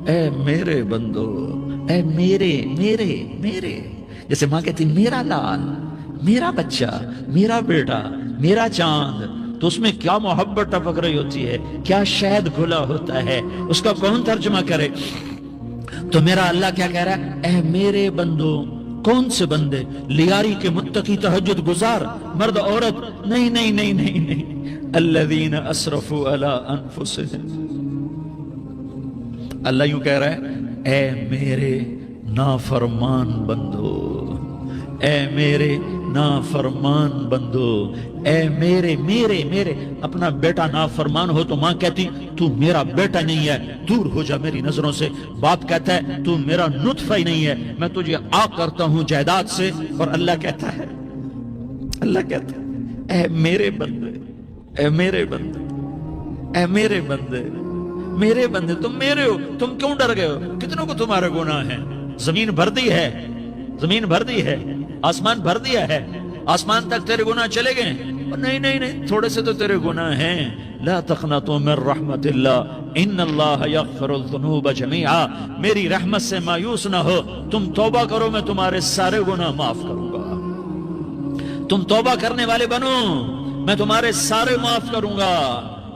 اے میرے بندو، اے میرے میرے میرے۔ جیسے ماں کہتی میرا لال، میرا بچہ، میرا بیٹا، میرا چاند، تو اس میں کیا محبت ٹپک رہی ہوتی ہے، کیا شہد گھلا ہوتا ہے، اس کا کون ترجمہ کرے؟ تو میرا اللہ کیا کہہ رہا ہے؟ اے میرے بندو۔ کون سے بندے؟ لیاری کے متقی، تہجد گزار، مرد عورت، نہیں نہیں نہیں نہیں نہیں، الذین اسرفوا علی انفسہم۔ اللہ یوں کہہ رہا ہے اے میرے نافرمان بندو، اے میرے نافرمان بندو، اے میرے میرے میرے۔ اپنا بیٹا نافرمان ہو تو ماں کہتی تو میرا بیٹا نہیں ہے، دور ہو جا میری نظروں سے۔ باپ کہتا ہے تو میرا نطفہ ہی نہیں ہے، میں تجھے عاق کرتا ہوں جائیداد سے۔ اور اللہ کہتا ہے، اللہ کہتا ہے اے میرے بندے، اے میرے بندے، اے میرے بندے، میرے بندے، تم میرے ہو، تم کیوں ڈر گئے ہو؟ کتنوں کو تمہارے گناہ ہیں؟ زمین بھر دی ہے، زمین بھر دی ہے، آسمان بھر دیا ہے، آسمان تک تیرے گناہ چلے گئے؟ نہیں نہیں نہیں، تھوڑے سے تو تیرے گناہ ہیں۔ لا تقنطوا من رحمت اللہ ان اللہ یغفر الذنوب جميعا، میری رحمت سے مایوس نہ ہو، تم توبہ کرو، میں تمہارے سارے گناہ معاف کروں گا۔ تم توبہ کرنے والے بنو، میں تمہارے سارے معاف کروں گا۔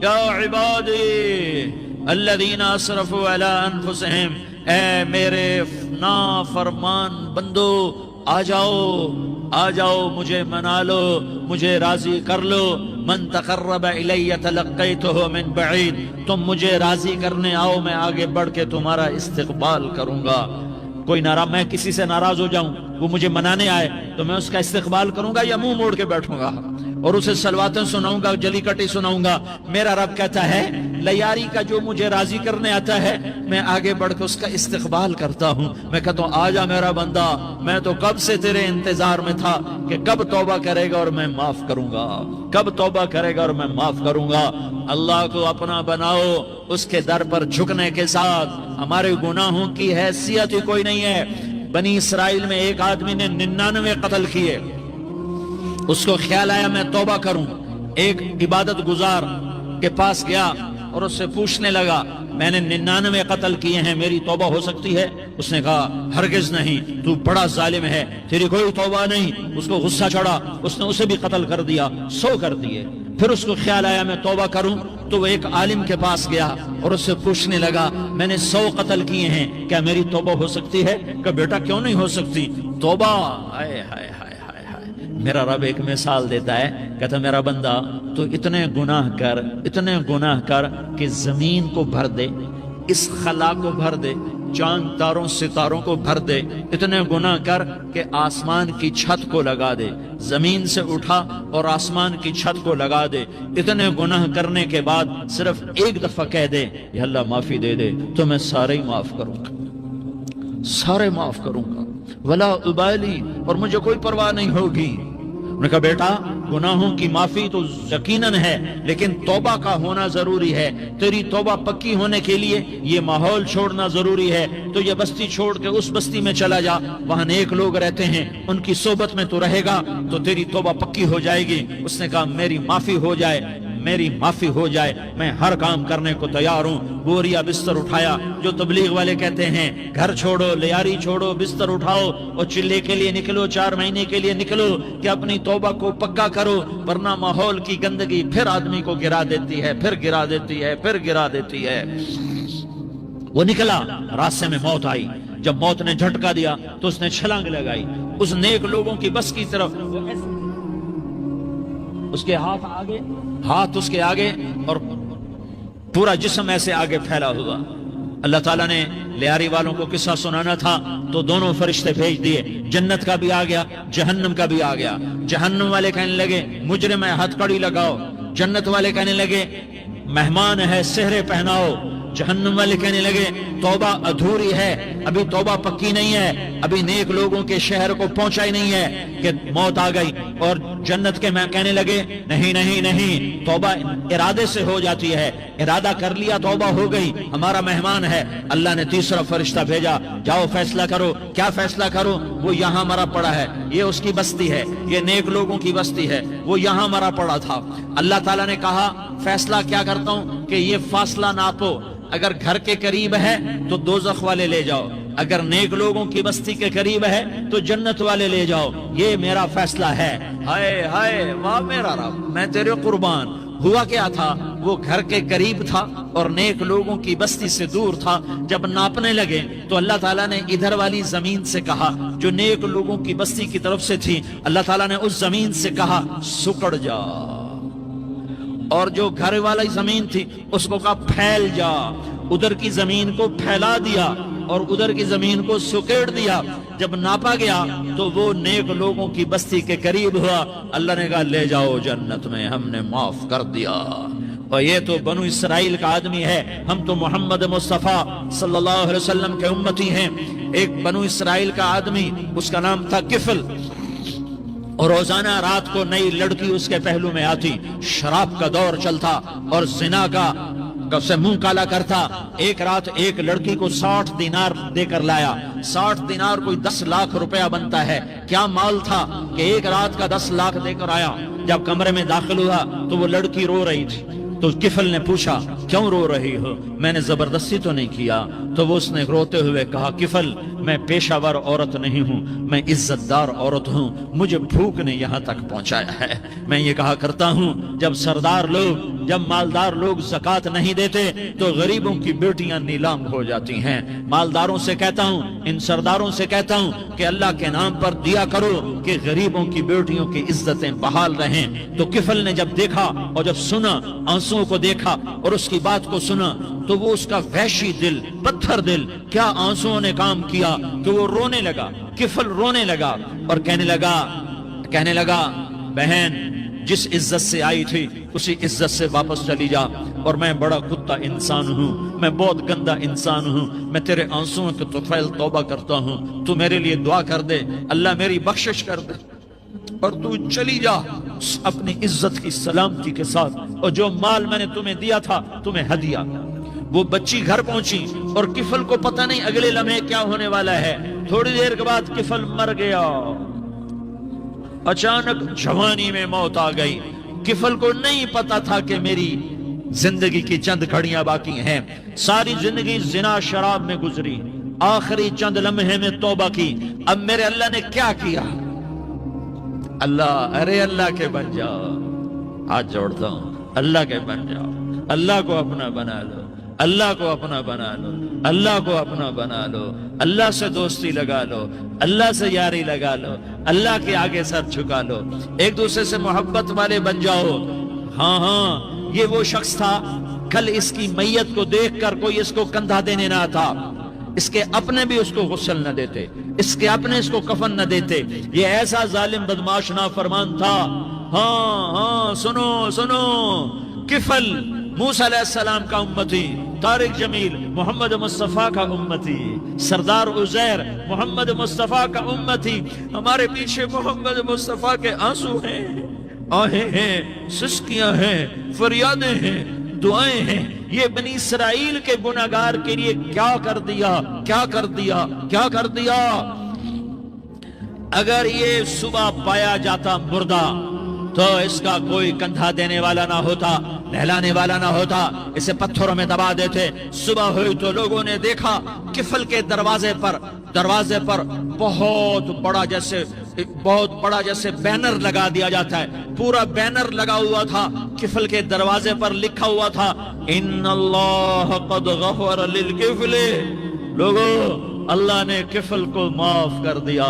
یا عبادی الذین اسرفوا علی انفسہم، اے میرے نافرمان بندو، آ جاؤ، آ جاؤ، مجھے منا لو، مجھے راضی کر لو۔ من تقرب الی تلقیتہ من بعید، تم مجھے راضی کرنے آؤ، میں آگے بڑھ کے تمہارا استقبال کروں گا۔ کوئی ناراض، میں کسی سے ناراض ہو جاؤں، وہ مجھے منانے آئے تو میں اس کا استقبال کروں گا یا منہ موڑ کے بیٹھوں گا اور اسے سلواتیں سناؤں گا، جلی کٹی سناؤں گا؟ میرا رب کہتا ہے لیاری کا جو مجھے راضی کرنے آتا ہے میں آگے بڑھ کے اس کا استقبال کرتا ہوں۔ میں کہتا ہوں آ جا میرا بندہ، میں تو کب سے تیرے انتظار میں تھا کہ کب توبہ کرے گا اور میں معاف کروں گا، کب توبہ کرے گا اور میں معاف کروں گا۔ اللہ کو اپنا بناؤ، اس کے در پر جھکنے کے ساتھ۔ ہمارے گناہوں کی حیثیت ہی کوئی نہیں ہے۔ بنی اسرائیل میں ایک آدمی نے 99 قتل کیے، اس کو خیال آیا میں توبہ کروں، ایک عبادت گزار کے پاس گیا اور اس سے پوچھنے لگا میں نے 99 قتل کیے ہیں، میری توبہ ہو سکتی ہے؟ اس نے کہا ہرگز نہیں، تو بڑا ظالم ہے، تیری کوئی توبہ نہیں۔ اس کو غصہ چڑھا، اس نے اسے بھی قتل کر دیا، 100 کر دیے۔ پھر اس کو خیال آیا میں توبہ کروں، تو وہ ایک عالم کے پاس گیا اور اس سے پوچھنے لگا میں نے 100 قتل کیے ہیں، کیا میری توبہ ہو سکتی ہے؟ کہ بیٹا کیوں نہیں ہو سکتی توبہ؟ ہائے ہائے ہائے ہائے ہائے۔ میرا رب ایک مثال دیتا ہے، کہتا میرا بندہ تو اتنے گناہ کر، اتنے گناہ کر کہ زمین کو بھر دے، اس خلا کو بھر دے، چاند تاروں ستاروں کو بھر دے، اتنے گناہ کر کہ آسمان کی چھت کو لگا دے، زمین سے اٹھا اور آسمان کی چھت کو لگا دے۔ اتنے گناہ کرنے کے بعد صرف ایک دفعہ کہہ دے یا اللہ معافی دے دے، تو میں سارے ہی معاف کروں گا، سارے معاف کروں گا، ولا ابالی، اور مجھے کوئی پرواہ نہیں ہوگی۔ انہوں نے کہا بیٹا گناہوں کی معافی تو یقیناً ہے، لیکن توبہ کا ہونا ضروری ہے۔ تیری توبہ پکی ہونے کے لیے یہ ماحول چھوڑنا ضروری ہے۔ تو یہ بستی چھوڑ کے اس بستی میں چلا جا، وہاں نیک لوگ رہتے ہیں، ان کی صحبت میں تو رہے گا تو تیری توبہ پکی ہو جائے گی۔ اس نے کہا میری معافی ہو جائے، میری معافی ہو جائے، میں ہر کام کرنے کو تیار ہوں۔ بوریا بستر اٹھایا، جو تبلیغ والے کہتے ہیں گھر چھوڑو، لیاری چھوڑو، بستر اٹھاؤ اور چلے کے لیے نکلو، 4 مہینے کے لیے نکلو کہ اپنی توبہ کو پکا کرو، ورنہ ماحول کی گندگی پھر آدمی کو گرا دیتی ہے، پھر گرا دیتی ہے، پھر گرا دیتی ہے۔ وہ نکلا، راستے میں موت آئی۔ جب موت نے جھٹکا دیا تو اس نے چھلانگ لگائی اس نیک لوگوں کی بس کی طرف۔ اس کے ہاتھ اس کے آگے اور پورا جسم ایسے آگے پھیلا ہوا۔ اللہ تعالیٰ نے لیاری والوں کو قصہ سنانا تھا تو دونوں فرشتے بھیج دیے، جنت کا بھی آ گیا، جہنم کا بھی آ گیا۔ جہنم والے کہنے لگے مجرم ہے، ہتھ کڑی لگاؤ۔ جنت والے کہنے لگے مہمان ہے، سہرے پہناؤ۔ جہنم والے کہنے لگے توبہ ادھوری ہے، ابھی توبہ پکی نہیں ہے، ابھی نیک لوگوں کے شہر کو پہنچا ہی نہیں ہے کہ موت آ گئی۔ اور جنت کے میں کہنے لگے نہیں نہیں نہیں، توبہ ارادے سے ہو جاتی ہے، ارادہ کر لیا توبہ ہو گئی، ہمارا مہمان ہے۔ اللہ نے تیسرا فرشتہ بھیجا، جاؤ فیصلہ کرو۔ کیا فیصلہ کرو؟ وہ یہاں مرا پڑا ہے، یہ اس کی بستی ہے، یہ نیک لوگوں کی بستی ہے، وہ یہاں مرا پڑا تھا۔ اللہ تعالیٰ نے کہا فیصلہ کیا کرتا ہوں کہ یہ فاصلہ ناپو، اگر گھر کے قریب ہے تو دوزخ والے لے جاؤ، اگر نیک لوگوں کی بستی کے قریب ہے تو جنت والے لے جاؤ، یہ میرا فیصلہ ہے۔ ہائے ہائے واہ میرا رب، میں تیرے قربان۔ ہوا کیا تھا؟ وہ گھر کے قریب تھا اور نیک لوگوں کی بستی سے دور تھا۔ جب ناپنے لگے تو اللہ تعالیٰ نے ادھر والی زمین سے کہا جو نیک لوگوں کی بستی کی طرف سے تھی، اللہ تعالیٰ نے اس زمین سے کہا سکڑ جا، اور جو گھر والی زمین تھی اس کو کہا پھیل جا۔ ادھر کی زمین کو پھیلا دیا اور ادھر کی زمین کو سکیڑ دیا۔ جب ناپا گیا تو وہ نیک لوگوں کی بستی کے قریب ہوا۔ اللہ نے کہا لے جاؤ جنت میں، ہم نے معاف کر دیا۔ اور یہ تو بنو اسرائیل کا آدمی ہے، ہم تو محمد مصطفیٰ صلی اللہ علیہ وسلم کے امتی ہیں۔ ایک بنو اسرائیل کا آدمی، اس کا نام تھا کفل، اور روزانہ رات کو نئی لڑکی اس کے پہلو میں آتی، شراب کا دور چلتا اور زنا کا سے منہ کالا کرتا۔ ایک رات ایک لڑکی کو 60 دینار دے کر لایا۔ 60 دینار کوئی 10 لاکھ روپیہ بنتا ہے۔ کیا مال تھا کہ ایک رات کا 10 لاکھ دے کر آیا۔ جب کمرے میں داخل ہوا تو وہ لڑکی رو رہی تھی، تو کفل نے پوچھا کیوں رو رہی ہو؟ میں نے زبردستی تو نہیں کیا۔ تو وہ اس نے روتے ہوئے کہا کفل میں پیشہ ور عورت نہیں ہوں، میں عزت دار عورت ہوں، مجھے بھوک نے یہاں تک پہنچایا ہے۔ میں یہ کہا کرتا ہوں جب سردار لوگ، جب مالدار لوگ زکوٰۃ نہیں دیتے تو غریبوں کی بیٹیاں نیلام ہو جاتی ہیں۔ مالداروں سے کہتا ہوں، ان سرداروں سے کہتا ہوں کہ اللہ کے نام پر دیا کرو کہ غریبوں کی بیٹیوں کی عزتیں بحال رہیں۔ تو کفل نے جب دیکھا اور جب سنا، آنسوؤں کو دیکھا اور اس کی بات کو سنا، تو وہ اس کا وحشی دل، پتھر دل، کیا آنسوؤں نے کام کیا کہ وہ رونے لگا۔ کفل رونے لگا اور کہنے لگا بہن جس عزت سے آئی تھی اسی عزت سے واپس چلی جا، اور میں بڑا کتا انسان ہوں، میں بہت گندا انسان ہوں، میں تیرے آنسوؤں کے طفیل توبہ کرتا ہوں، تو میرے لیے دعا کر دے، اللہ میری بخشش کر دے، اور تو چلی جا اپنی عزت کی سلامتی کے ساتھ، اور جو مال میں نے تمہیں دیا تھا تمہیں ہدیہ۔ وہ بچی گھر پہنچی اور کفل کو پتہ نہیں اگلے لمحے کیا ہونے والا ہے۔ تھوڑی دیر کے بعد کفل مر گیا، اچانک جوانی میں موت آ گئی۔ کفل کو نہیں پتا تھا کہ میری زندگی کی چند گھڑیاں باقی ہیں۔ ساری زندگی زنا شراب میں گزری، آخری چند لمحے میں توبہ کی۔ اب میرے اللہ نے کیا کیا؟ اللہ، ارے اللہ کے بن جاؤ، ہاتھ جوڑتا ہوں، اللہ کے بن جاؤ، اللہ کو اپنا بنا لو، اللہ کو اپنا بنا لو، اللہ کو اپنا بنا لو، اللہ سے دوستی لگا لو، اللہ سے یاری لگا لو، اللہ کے آگے سر جھکا لو، ایک دوسرے سے محبت والے بن جاؤ۔ ہاں یہ وہ شخص تھا، کل اس کی میت کو دیکھ کر کوئی اس کو کندھا دینے نہ آتا، اس کے اپنے بھی اس کو غسل نہ دیتے، اس کے اپنے اس کو کفن نہ دیتے۔ یہ ایسا ظالم بدماش نافرمان تھا۔ ہاں سنو، کفل موسیٰ علیہ السلام کا امتی، طارق جمیل محمد مصطفیٰ کا امتی، سردار عزیر محمد مصطفیٰ کا امتی۔ ہمارے پیچھے محمد مصطفیٰ کے آنسو ہیں، آہیں ہیں، سسکیاں ہیں، فریادیں ہیں، دعائیں ہیں۔ یہ بنی اسرائیل کے گناہگار کے لیے کیا کر دیا۔ اگر یہ صبح پایا جاتا مردہ تو اس کا کوئی کندھا دینے والا نہ ہوتا، نہلانے والا نہ ہوتا، اسے پتھروں میں دبا دیتے۔ صبح ہوئی تو لوگوں نے دیکھا کفل کے دروازے پر بہت بڑا جیسے بینر لگا دیا جاتا ہے، پورا بینر لگا ہوا تھا، کفل کے دروازے پر لکھا ہوا تھا ان اللہ قد غفر للکفل، لوگوں اللہ نے کفل کو معاف کر دیا۔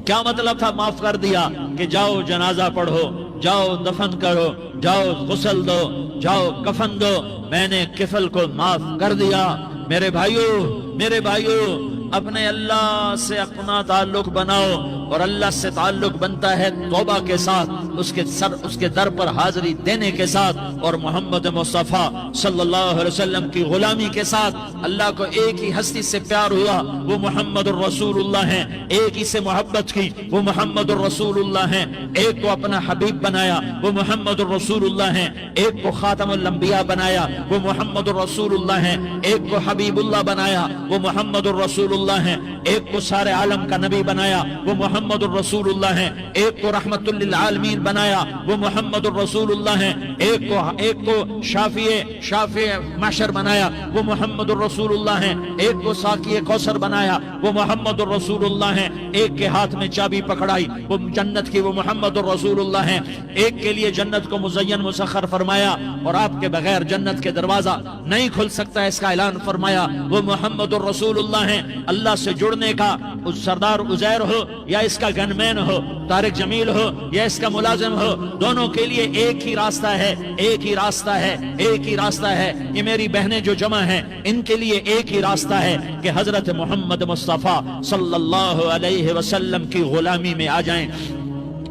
کیا مطلب تھا معاف کر دیا؟ کہ جاؤ جنازہ پڑھو، جاؤ دفن کرو، جاؤ غسل دو، جاؤ کفن دو، میں نے کفل کو معاف کر دیا۔ میرے بھائیو اپنے اللہ سے اپنا تعلق بناؤ، اور اللہ سے تعلق بنتا ہے توبہ کے ساتھ، اس کے در پر حاضری دینے کے ساتھ، اور محمد مصطفیٰ صلی اللہ علیہ وسلم کی غلامی کے ساتھ۔ اللہ کو ایک ہی ہستی سے پیار ہوا، وہ محمد الرسول اللہ ہیں، ایک ہی سے محبت کی، وہ محمد الرسول اللہ ہیں، ایک کو اپنا حبیب بنایا، وہ محمد الرسول اللہ ہیں، ایک کو خاتم الانبیاء بنایا، وہ محمد الرسول اللہ ہیں، ایک کو حبیب اللہ بنایا، وہ محمد الرسول اللہ ہیں، ایک کو سارے عالم کا نبی بنایا، وہ محمد الرسول اللہ ہیں، ایک کو رحمت للعالمین بنایا، وہ محمد الرسول اللہ ہیں، ایک کو شافع محشر بنایا، وہ محمد الرسول اللہ ہیں، ایک کو ساقی کوثر بنایا، وہ محمد الرسول اللہ ہیں، ایک کے ہاتھ میں چابی پکڑائی وہ جنت کی، وہ محمد الرسول اللہ ہیں، ایک کے لیے جنت کو مزین مسخر فرمایا اور آپ کے بغیر جنت کے دروازہ نہیں کھل سکتا، اس کا اعلان فرمایا، وہ محمد الرسول اللہ ہیں۔ اللہ سے جڑنے کا سردار عزیر ہو یا اس کا گن مین ہو، طارق جمیل ہو یا اس کا ملازم ہو، دونوں کے لیے ایک ہی راستہ ہے، ایک ہی راستہ ہے، ایک ہی راستہ ہے۔ یہ میری بہنیں جو جمع ہیں ان کے لیے ایک ہی راستہ ہے کہ حضرت محمد مصطفیٰ صلی اللہ علیہ وسلم کی غلامی میں آ جائیں،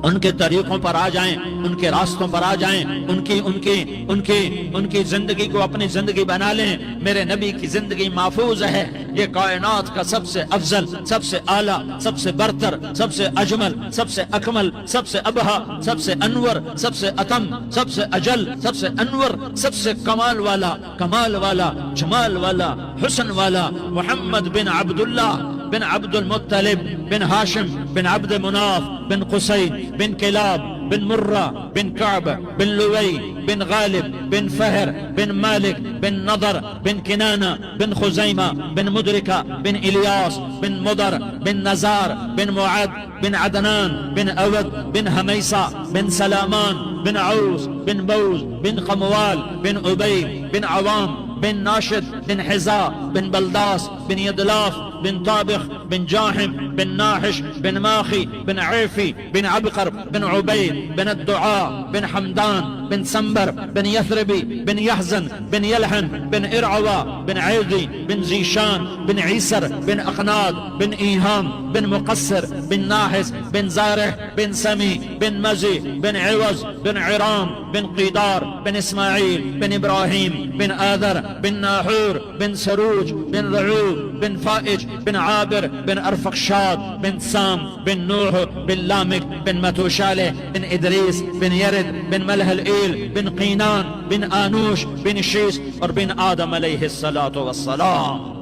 ان کے طریقوں پر آ جائیں، ان کے راستوں پر آ جائیں، ان کی زندگی کو اپنی زندگی بنا لیں۔ میرے نبی کی زندگی محفوظ ہے، یہ کائنات کا سب سے افضل، سب سے اعلیٰ، سب سے برتر، سب سے اجمل، سب سے اکمل، سب سے ابہا، سب سے انور، سب سے اتم، سب سے اجل، سب سے انور، سب سے کمال والا، جمال والا، حسن والا محمد بن عبداللہ بن عبد المطلب بن ہاشم بن عبد مناف بن قصي بن كلاب بن مرة بن كعب بن لوي بن غالب بن فهر بن مالك بن نضر بن كنانة بن خزيمة بن مدركة بن إلياس بن مضر بن نزار بن معد بن عدنان بن أود بن هميسة بن سلامان بن عوس بن بوز بن قموال بن أبي بن عوام بن ناشد بن حزاء بن بلداس بن يدلاف بن طابخ بن جاحم بن ناحش بن ماخي بن عيفي بن عبقر بن عبيد بن الدعاء بن حمدان بن سنبر بن يثربي بن يحزن بن يلحن بن إرعوى بن عيدي بن زيشان بن عيسر بن أقناد بن إيهام بن مقصر بن ناحس بن زارح بن سمي بن مزي بن عوز بن عرام بن قيدار بن إسماعيل بن إبراهيم بن آذر بن ناحور بن سروج بن رعوب بن فائج بن عابر بن أرفقشاد بن سام بن نوح بن لامك بن متوشالة بن إدريس بن يرد بن ملح الإيل بن قينان بن آنوش بن شيس اور بن آدم علیہ الصلاة والسلام۔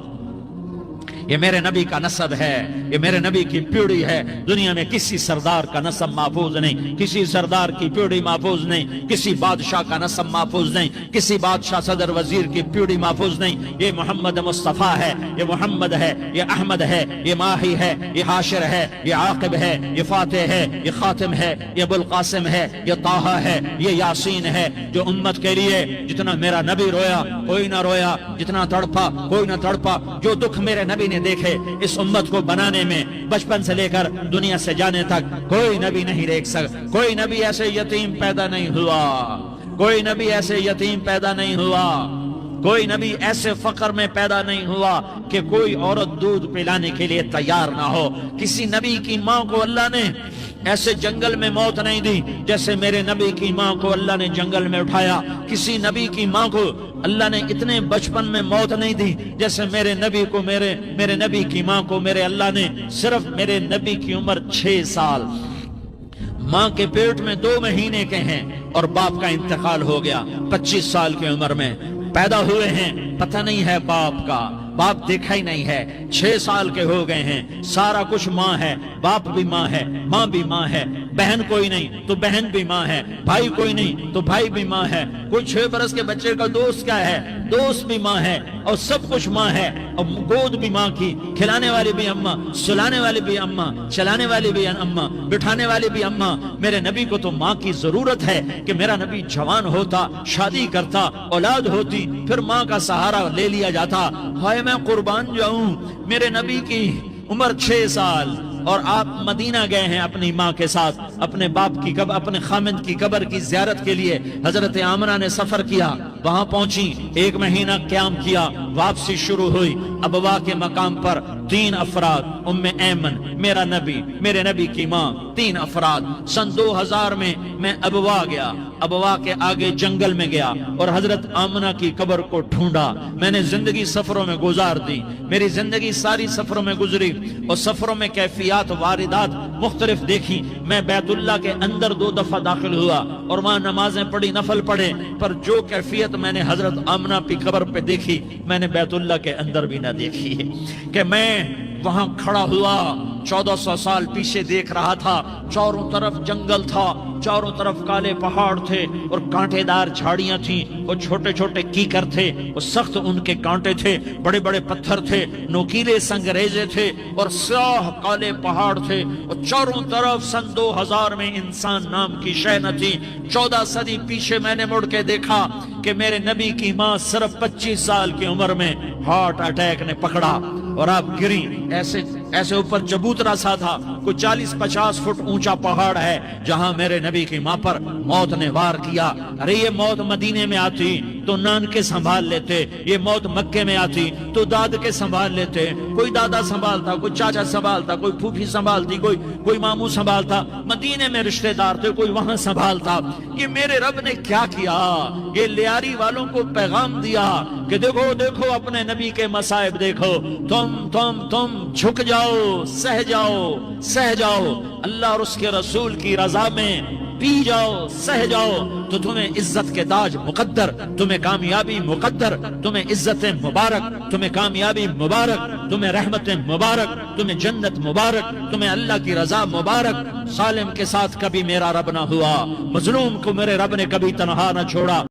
یہ میرے نبی کا نسب ہے، یہ میرے نبی کی پیڑھی ہے۔ دنیا میں کسی سردار کا نسب محفوظ نہیں، کسی سردار کی پیڑھی محفوظ نہیں، کسی بادشاہ کا نسب محفوظ نہیں، کسی بادشاہ صدر وزیر کی پیڑھی محفوظ نہیں۔ یہ محمد مصطفیٰ ہے، یہ محمد ہے، یہ احمد ہے، یہ ماہی ہے، یہ حاشر ہے، یہ عاقب ہے، یہ فاتح ہے، یہ خاتم ہے، یہ ابو القاسم ہے، یہ طٰہٰ ہے، یہ یاسین ہے۔ جو امت کے لیے جتنا میرا نبی رویا کوئی نہ رویا، جتنا تڑپا کوئی نہ تڑپا، جو دکھ میرے نبی نے دیکھے اس امت کو بنانے میں، بچپن سے لے کر دنیا سے جانے تک کوئی نبی نہیں دیکھ سکتا۔ کوئی نبی ایسے یتیم پیدا نہیں ہوا، کوئی نبی ایسے یتیم پیدا نہیں ہوا، کوئی نبی ایسے فقر میں پیدا نہیں ہوا کہ کوئی عورت دودھ پلانے کے لیے تیار نہ ہو۔ کسی نبی کی ماں کو اللہ نے ایسے جنگل میں موت نہیں دی جیسے میرے نبی کی ماں کو اللہ نے جنگل میں اٹھایا۔ کسی نبی کی ماں کو اللہ نے اتنے بچپن میں موت نہیں دی جیسے میرے نبی کو، میرے نبی کی ماں کو میرے اللہ نے صرف میرے نبی کی عمر 6 سال، ماں کے پیٹ میں 2 مہینے کے ہیں اور باپ کا انتقال ہو گیا 25 سال کی عمر میں۔ پیدا ہوئے ہیں پتہ نہیں ہے باپ کا، باپ دیکھا ہی نہیں ہے، 6 سال کے ہو گئے ہیں، سارا کچھ ماں ہے، باپ بھی ماں ہے، ماں بھی ماں ہے، بہن کوئی نہیں تو بہن بھی ماں ہے، بھائی کوئی نہیں تو بھائی بھی ماں ہے، کوئی 6 برس کے بچے کا دوست کیا ہے، دوست بھی ماں ہے، اور سب کچھ ماں ہے، اور گود بھی ماں کی، کھلانے والی بھی اماں، سلانے والی بھی اماں، چلانے والی بھی اماں، بٹھانے والی بھی اماں۔ میرے نبی کو تو ماں کی ضرورت ہے کہ میرا نبی جوان ہوتا، شادی کرتا، اولاد ہوتی، پھر ماں کا سہارا لے لیا جاتا۔ ہائے میں قربان جاؤں، میرے نبی کی عمر 6 سال اور آپ مدینہ گئے ہیں اپنی ماں کے ساتھ، اپنے باپ کی قبر، اپنے خامند کی قبر کی زیارت کے لیے حضرت آمنہ نے سفر کیا، وہاں پہنچی، 1 مہینہ قیام کیا، واپسی شروع ہوئی، ابوا کے مقام پر 3 افراد، ام ایمن، میرا نبی، میرے نبی کی ماں، 3 افراد۔ سن 2000 میں ابوا گیا، ابوا کے آگے جنگل میں گیا اور حضرت آمنہ کی قبر کو ڈھونڈا۔ میں نے زندگی سفروں میں گزار دی، میری زندگی ساری سفروں میں گزری، اور سفروں میں کیفیات واردات مختلف دیکھی۔ میں بیت اللہ کے اندر 2 دفعہ داخل ہوا اور وہاں نمازیں پڑھی، نفل پڑھے، پر جو کیفیت میں نے حضرت آمنہ کی قبر پہ دیکھی میں نے بیت اللہ کے اندر بھی نہ دیکھی، کہ میں وہاں کھڑا ہوا 1400 سال پیچھے دیکھ رہا تھا، چاروں طرف جنگل تھا، چاروں طرف کالے پہاڑ تھے اور کانٹے دار جھاڑیاں تھیں، اور چھوٹے چھوٹے کیکر تھے، اور سخت ان کے کانٹے تھے، بڑے بڑے پتھر تھے، نوکیلے سنگریزے تھے، اور سیاہ کالے پہاڑ تھے، اور چاروں طرف سن 2000 میں انسان نام کی شے نہ تھی۔ 14 صدی پیچھے میں نے مڑ کے دیکھا کہ میرے نبی کی ماں صرف 25 سال کی عمر میں ہارٹ اٹیک نے پکڑا اور آپ گری، ایسے اوپر چبوترا سا تھا، کوئی 40-50 فٹ اونچا پہاڑ ہے جہاں میرے نبی کی ماں پر موت نے وار کیا۔ ارے یہ موت مدینے میں آتی تو نان کے سنبھال لیتے، یہ موت مکے میں آتی تو داد کے سنبھال لیتے، کوئی دادا سنبھالتا، کوئی چاچا سنبھالتا، کوئی پھوپھی سنبھالتی، کوئی ماموں سنبھالتا، مدینے میں رشتہ دار تھے، کوئی وہاں سنبھالتا۔ یہ میرے رب نے کیا کیا؟ یہ لیاری والوں کو پیغام دیا کہ دیکھو دیکھو اپنے نبی کے مصائب دیکھو، تم جھک جاؤ، سہ جاؤ، اللہ اور اس کے رسول کی رضا میں پی جاؤ، سہ جاؤ، تو تمہیں عزت کے تاج مقدر، تمہیں کامیابی مقدر، تمہیں عزت مبارک، تمہیں کامیابی مبارک، تمہیں رحمت مبارک، تمہیں جنت مبارک، تمہیں اللہ کی رضا مبارک۔ ظالم کے ساتھ کبھی میرا رب نہ ہوا، مظلوم کو میرے رب نے کبھی تنہا نہ چھوڑا۔